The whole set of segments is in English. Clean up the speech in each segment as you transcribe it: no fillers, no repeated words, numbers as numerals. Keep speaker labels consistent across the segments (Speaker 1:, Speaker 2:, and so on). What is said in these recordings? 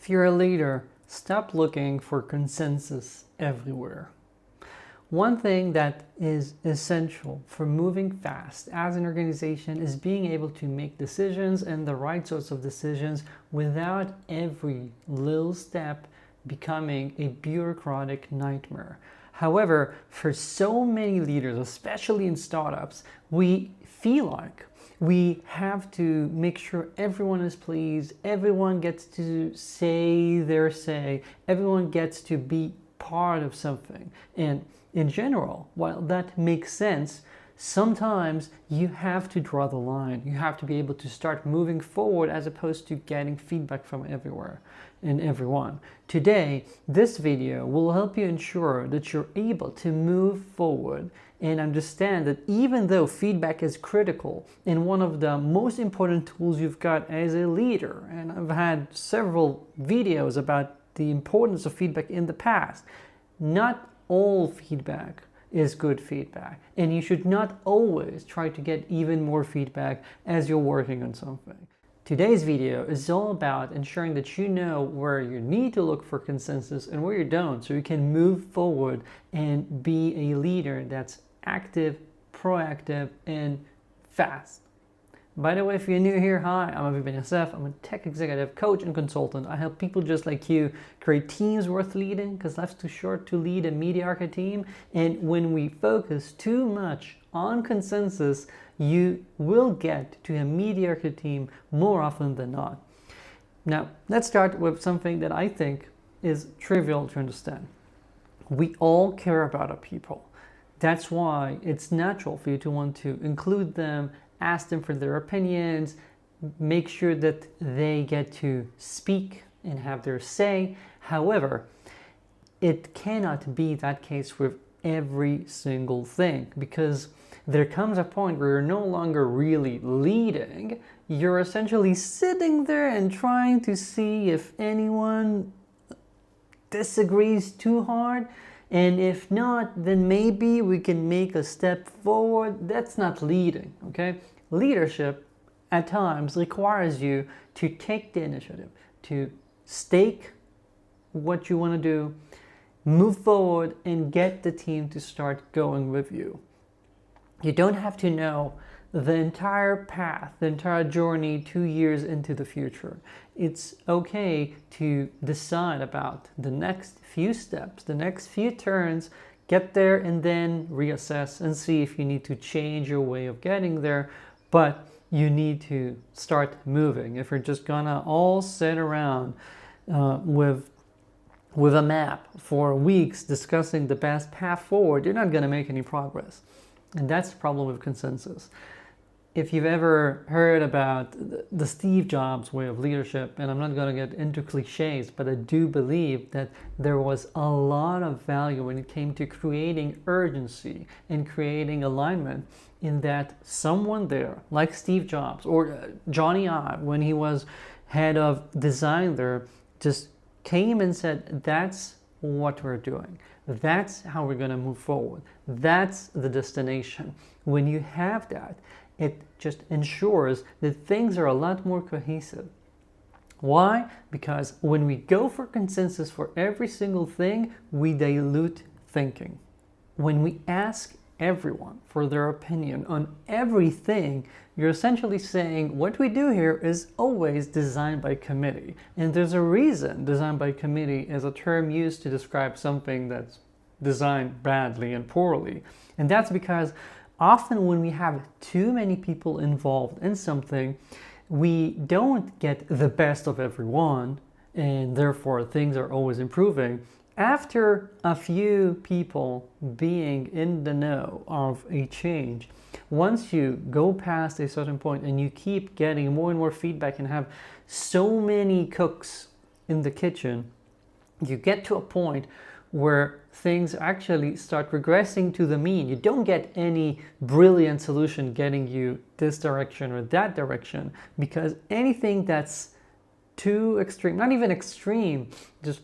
Speaker 1: If you're a leader, stop looking for consensus everywhere. One thing that is essential for moving fast as an organization is being able to make decisions and the right sorts of decisions without every little step becoming a bureaucratic nightmare. However, for so many leaders, especially in startups, we feel like we have to make sure everyone is pleased, everyone gets to say their say, everyone gets to be part of something. And in general, while that makes sense, sometimes you have to draw the line. You have to be able to start moving forward as opposed to getting feedback from everywhere and everyone. Today, this video will help you ensure that you're able to move forward and understand that even though feedback is critical and one of the most important tools you've got as a leader, and I've had several videos about the importance of feedback in the past, not all feedback is good feedback, and you should not always try to get even more feedback as you're working on something. Today's video is all about ensuring that you know where you need to look for consensus and where you don't, so you can move forward and be a leader that's active, proactive, and fast. By the way, if you're new here, hi, I'm Aviv Ben-Yosef. I'm a tech executive, coach, and consultant. I help people just like you create teams worth leading, because life's too short to lead a mediocre team. And when we focus too much on consensus, you will get to a mediocre team more often than not. Now, let's start with something that I think is trivial to understand. We all care about our people. That's why it's natural for you to want to include them, ask them for their opinions, make sure that they get to speak and have their say. However, it cannot be that case with every single thing, because there comes a point where you're no longer really leading. You're essentially sitting there and trying to see if anyone disagrees too hard. And if not, then maybe we can make a step forward. That's not leading, okay? Leadership at times requires you to take the initiative, to stake what you want to do, move forward, and get the team to start going with you. You don't have to know the entire path, the entire journey 2 years into the future. It's okay to decide about the next few steps, the next few turns, get there and then reassess and see if you need to change your way of getting there. But you need to start moving. If you're just gonna all sit around with a map for weeks discussing the best path forward, you're not gonna make any progress. And that's the problem with consensus. If you've ever heard about the Steve Jobs way of leadership, and I'm not going to get into cliches, but I do believe that there was a lot of value when it came to creating urgency and creating alignment, in that someone there, like Steve Jobs or Johnny Ive, when he was head of design there, just came and said, that's what we're doing. That's how we're going to move forward. That's the destination. When you have that, it just ensures that things are a lot more cohesive. Why? Because when we go for consensus for every single thing, we dilute thinking. When we ask everyone for their opinion on everything, you're essentially saying what we do here is always designed by committee. And there's a reason designed by committee is a term used to describe something that's designed badly and poorly. And that's because often when we have too many people involved in something, we don't get the best of everyone, and therefore things are always improving. After a few people being in the know of a change, once you go past a certain point and you keep getting more and more feedback and have so many cooks in the kitchen, you get to a point where things actually start regressing to the mean. You don't get any brilliant solution getting you this direction or that direction, because anything that's too extreme, not even extreme, just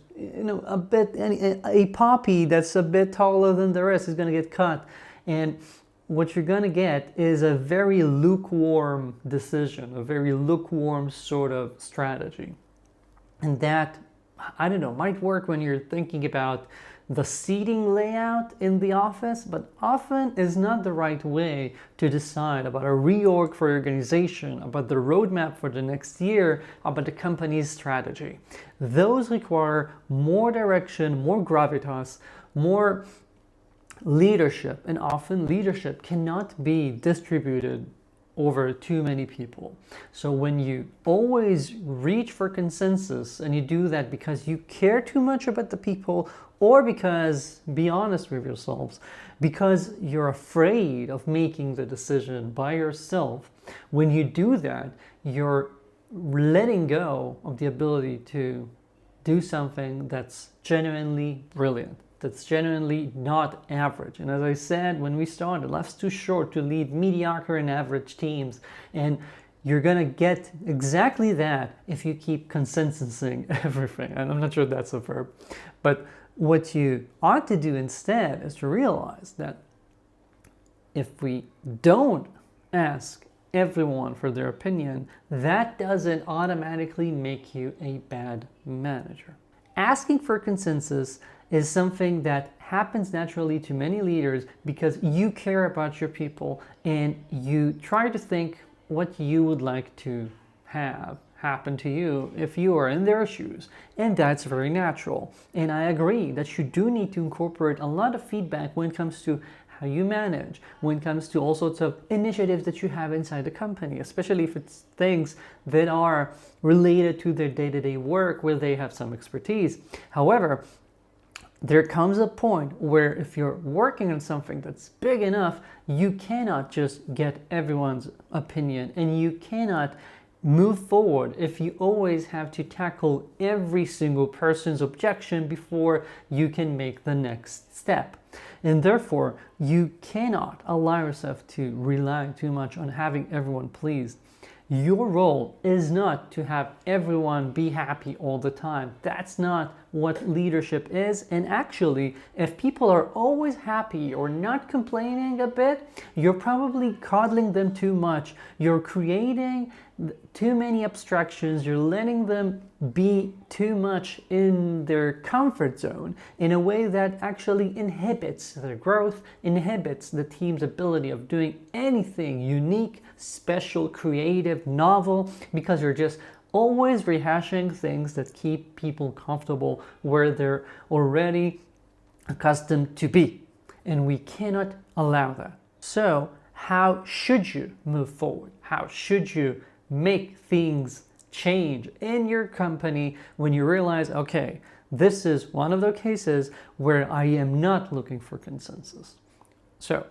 Speaker 1: a bit, a poppy that's a bit taller than the rest is going to get cut. And what you're going to get is a very lukewarm decision, a very lukewarm sort of strategy. And that I don't know, might work when you're thinking about the seating layout in the office, but often is not the right way to decide about a reorg for your organization, about the roadmap for the next year, about the company's strategy. Those require more direction, more gravitas, more leadership, and often leadership cannot be distributed over too many people. So when you always reach for consensus and you do that because you care too much about the people, or because, be honest with yourselves, because you're afraid of making the decision by yourself, when you do that, you're letting go of the ability to do something that's genuinely brilliant, that's genuinely not average. And as I said when we started, life's too short to lead mediocre and average teams. And you're gonna get exactly that if you keep consensusing everything. And I'm not sure that's a verb. But what you ought to do instead is to realize that if we don't ask everyone for their opinion, that doesn't automatically make you a bad manager. Asking for consensus is something that happens naturally to many leaders because you care about your people and you try to think what you would like to have happen to you if you are in their shoes. And that's very natural. And I agree that you do need to incorporate a lot of feedback when it comes to how you manage, when it comes to all sorts of initiatives that you have inside the company, especially if it's things that are related to their day-to-day work where they have some expertise. However, there comes a point where if you're working on something that's big enough, you cannot just get everyone's opinion and you cannot move forward if you always have to tackle every single person's objection before you can make the next step. And therefore, you cannot allow yourself to rely too much on having everyone pleased. Your role is not to have everyone be happy all the time. That's not what leadership is. And actually, if people are always happy or not complaining a bit, you're probably coddling them too much. You're creating too many abstractions. You're letting them be too much in their comfort zone in a way that actually inhibits their growth, inhibits the team's ability of doing anything unique, special, creative, novel, because you're just always rehashing things that keep people comfortable where they're already accustomed to be. And we cannot allow that. So how should you move forward? How should you make things change in your company when you realize, okay, this is one of the cases where I am not looking for consensus? So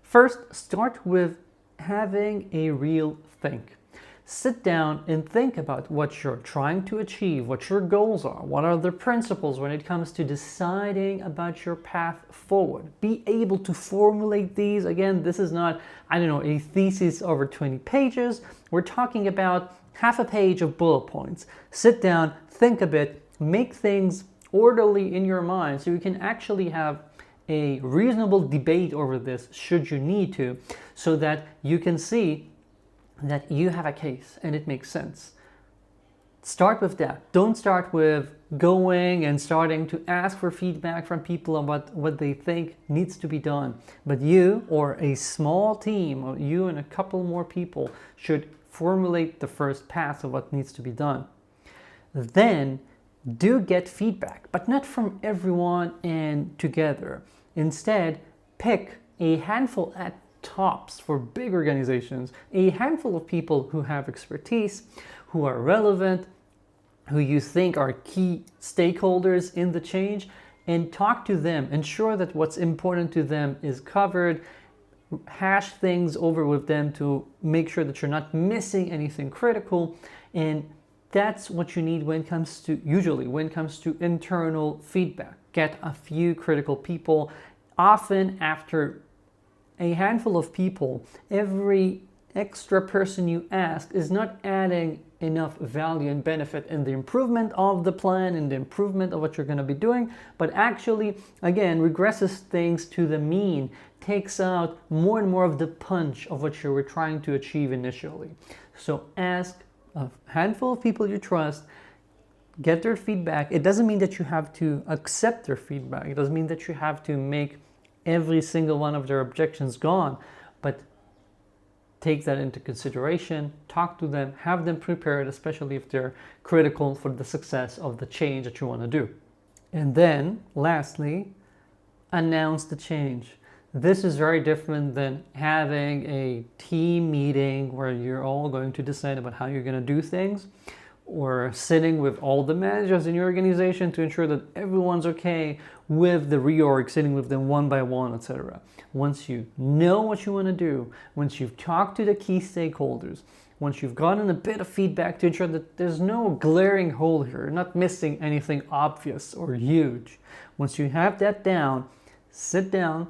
Speaker 1: first, start with having a real think. Sit down and think about what you're trying to achieve, what your goals are, what are the principles when it comes to deciding about your path forward. Be able to formulate these. Again, this is not, a thesis over 20 pages. We're talking about half a page of bullet points. Sit down, think a bit, make things orderly in your mind so you can actually have a reasonable debate over this should you need to, so that you can see that you have a case and it makes sense. Start with that. Don't start with going and starting to ask for feedback from people about what they think needs to be done. But you or a small team, or you and a couple more people, should formulate the first path of what needs to be done. Then do get feedback, but not from everyone and together. Instead, pick a handful at tops for big organizations, a handful of people who have expertise, who are relevant, who you think are key stakeholders in the change, and talk to them. Ensure that what's important to them is covered. Hash things over with them to make sure that you're not missing anything critical. And that's what you need when it comes to internal feedback. Get a few critical people. Often after a handful of people, every extra person you ask is not adding enough value and benefit in the improvement of the plan and the improvement of what you're going to be doing, but actually, again, regresses things to the mean, takes out more and more of the punch of what you were trying to achieve initially. So ask a handful of people you trust, get their feedback. It doesn't mean that you have to accept their feedback. It doesn't mean that you have to make every single one of their objections gone, but take that into consideration, talk to them, have them prepared, especially if they're critical for the success of the change that you want to do. And then, lastly, announce the change. This is very different than having a team meeting where you're all going to decide about how you're going to do things, or sitting with all the managers in your organization to ensure that everyone's okay with the reorg, sitting with them one by one, etc. Once you know what you want to do, once you've talked to the key stakeholders, once you've gotten a bit of feedback to ensure that there's no glaring hole here, not missing anything obvious or huge. Once you have that down, sit down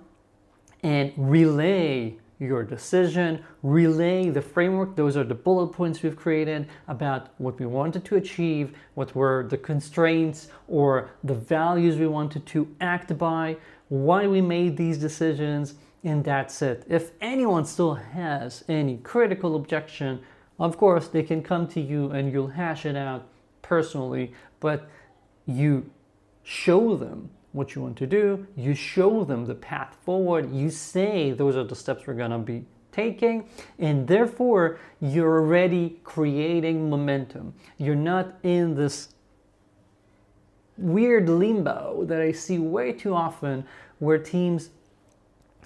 Speaker 1: and relay your decision, relay the framework. Those are the bullet points we've created about what we wanted to achieve, what were the constraints or the values we wanted to act by, why we made these decisions, and that's it. If anyone still has any critical objection, of course, they can come to you and you'll hash it out personally, but you show them what you want to do, you show them the path forward, you say those are the steps we're gonna be taking, and therefore you're already creating momentum. You're not in this weird limbo that I see way too often where teams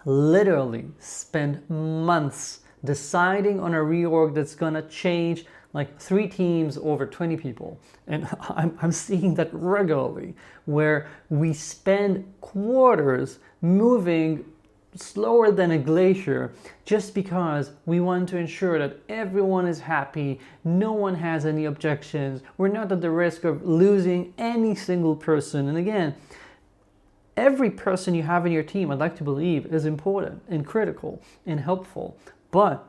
Speaker 1: literally spend months deciding on a reorg that's gonna change like 3 teams over 20 people. And I'm seeing that regularly, where we spend quarters moving slower than a glacier just because we want to ensure that everyone is happy, no one has any objections, we're not at the risk of losing any single person. And again, every person you have in your team, I'd like to believe, is important and critical and helpful. But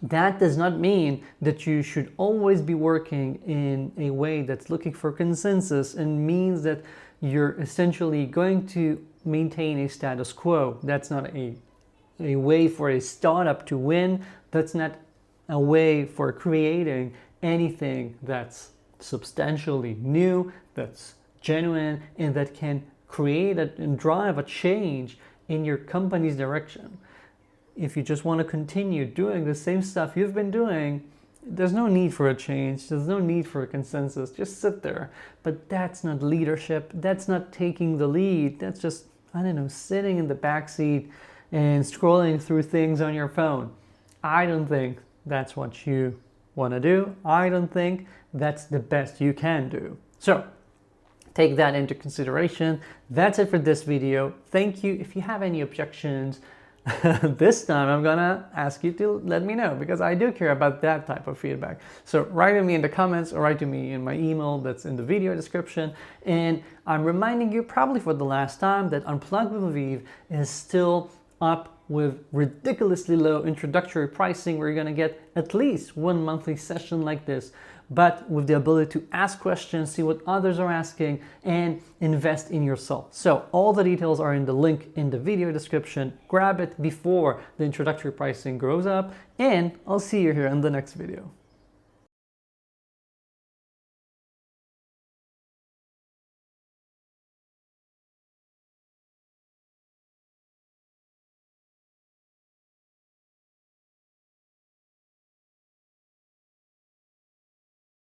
Speaker 1: that does not mean that you should always be working in a way that's looking for consensus and means that you're essentially going to maintain a status quo. That's not a way for a startup to win. That's not a way for creating anything that's substantially new, that's genuine, and that can create and drive a change in your company's direction. If you just want to continue doing the same stuff you've been doing, there's no need for a change. There's no need for a consensus. Just sit there. But that's not leadership. That's not taking the lead. That's just, I don't know, sitting in the backseat and scrolling through things on your phone. I don't think that's what you want to do. I don't think that's the best you can do. So take that into consideration. That's it for this video. Thank you. If you have any objections, this time I'm gonna ask you to let me know, because I do care about that type of feedback. So write to me in the comments or write to me in my email that's in the video description. And I'm reminding you, probably for the last time, that Unplugged with Aviv is still up with ridiculously low introductory pricing, where you're gonna get at least 1 monthly session like this, but with the ability to ask questions, see what others are asking, and invest in yourself. So all the details are in the link in the video description. Grab it before the introductory pricing grows up, and I'll see you here in the next video.